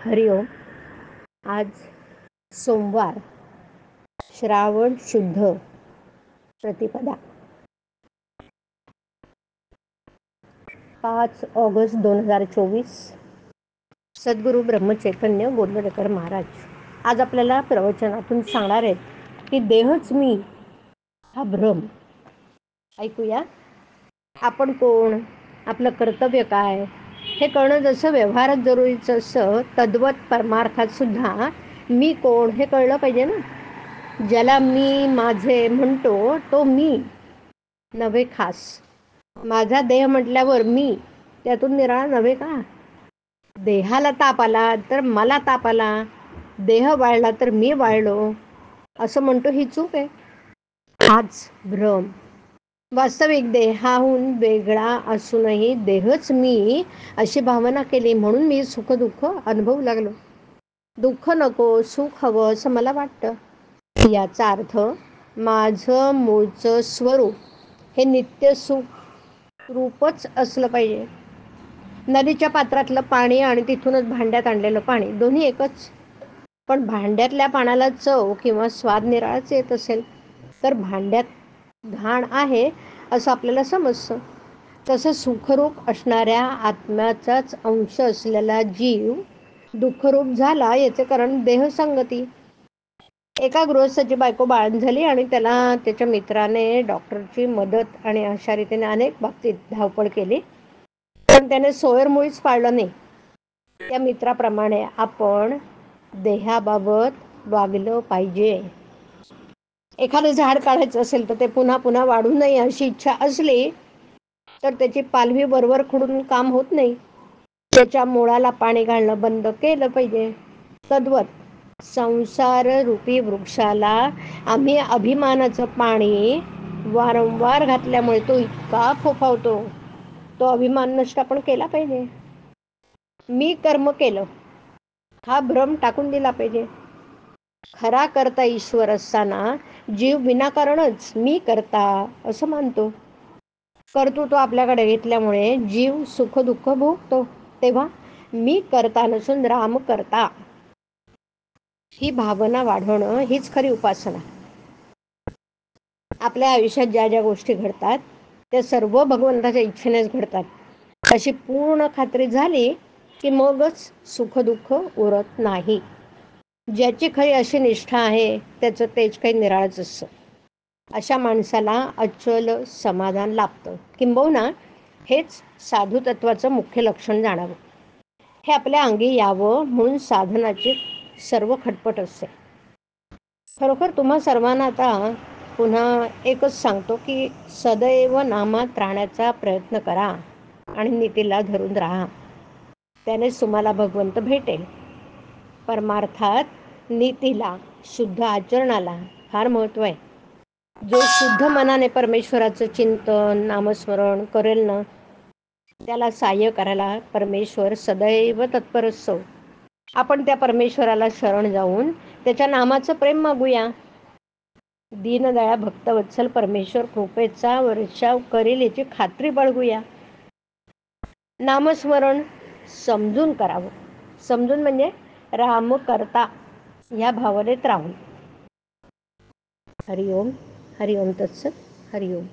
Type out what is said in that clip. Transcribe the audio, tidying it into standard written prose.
हरिओम. आज सोमवार, श्रावण शुद्ध प्रतिपदा, 5 ऑगस्ट 2024. सद्गुरू ब्रह्मचैतन्य गोंदवलेकर महाराज आज आपल्याला प्रवचनातून सांगणार आहेत की देहच मी हा भ्रम. ऐकूया. आपण कोण, आपलं कर्तव्य काय हे कळणं जसं व्यवहारात जरुरीचं असं, तद्वत परमार्थात सुद्धा मी कोण हे कळलं पाहिजे ना. ज्याला मी माझे म्हणतो तो मी नव्हे खास. माझा देह म्हटल्यावर मी त्यातून निराळा नव्हे का? देहाला ताप आला तर मला ताप आला, देह वाळला तर मी वाळलो असं म्हणतो ही चूक आहे. हाच भ्रम. वास्तविक देहाहून वेगळा असूनही देहच मी अशी भावना केली म्हणून मी सुखदुःख अनुभवू लागलो. दुःख नको, सुख हवं असं मला वाटतं. याचा अर्थ माझं मूळचं स्वरूप हे नित्य सुख रूपच असलं पाहिजे. नदीच्या पात्रातलं पाणी आणि तिथूनच भांड्यात आणलेलं पाणी दोन्ही एकच. पण भांड्यातल्या पाण्याला चव किंवा स्वाद निराळाच येत असेल तर भांड्यात घाण आहे असं आपल्याला समजतं. तसं सुखरूप असणाऱ्या आत्म्याचाच अंश असलेला जीव दुःखरूप झाला याचे कारण देहसंगती. एका गृहस्थाची बायको बाळंत झाली आणि त्याला त्याच्या मित्राने डॉक्टरची मदत आणि अशा रीतीने अनेक बाबतीत धावपळ केली, पण त्याने सोयर मुळीच पाळलं नाही. त्या मित्राप्रमाणे आपण देहाबाबत वागलं पाहिजे. एखादं झाड काढायचं असेल तर ते पुन्हा पुन्हा वाढू नये अशी इच्छा असली तर त्याची पालवी बरोबर खुडून काम होत नाही. त्याच्या मुळाला पाणी घालणं बंद केलं पाहिजे. तद्वत संसार रूपी वृक्षाला आम्ही अभिमानाचं पाणी वारंवार घातल्यामुळे तो इतका फोफावतो. तो अभिमान नष्ट आपण केला पाहिजे. मी कर्म केलं हा भ्रम टाकून दिला पाहिजे. खरा करता ईश्वर असताना जीव विनाकारणच मी करता असं मानतो. कर्तृत्व आपल्याकडे घेतल्यामुळे जीव सुख दुःख भोगतो. तेव्हा मी करता नसून राम करता ही भावना वाढवणं हीच खरी उपासना. आपल्या आयुष्यात ज्या ज्या गोष्टी घडतात त्या सर्व भगवंताच्या इच्छेनेच घडतात अशी पूर्ण खात्री झाली की मगच सुख दुःख उरत नाही. ज्याची खरी अशी निष्ठा आहे त्याचं तेज काही निराळच असतं. अशा माणसाला अचल समाधान लाभतं. किंबहुना हेच साधू तत्वाचं मुख्य लक्षण जाणावं. हे आपल्या अंगी यावं म्हणून साधनाची सर्व खटपट असते. खरोखर तुम्हा सर्वांना आता पुन्हा एकच सांगतो की सदैव नामात राहण्याचा प्रयत्न करा आणि नीतीला धरून राहा. त्यानेच तुम्हाला भगवंत भेटेल. परमार्थात नीतीला, शुद्ध आचरणाला फार महत्त्व आहे. जो शुद्ध मनाने परमेश्वराचं चिंतन नामस्मरण करेल ना त्याला सहाय्य करायला परमेश्वर सदैव तत्पर असतो. आपण त्या परमेश्वराला शरण जाऊन त्याच्या नामाचं प्रेम मागूया. दीनदया भक्तवत्सल परमेश्वर कृपेचा वर्षाव करेल याची खात्री बाळगूया. नामस्मरण समजून करावं. समजून म्हणजे राम करता या भावनेत राहून. हरिओम. हरिओम तत्सत. हरिओम.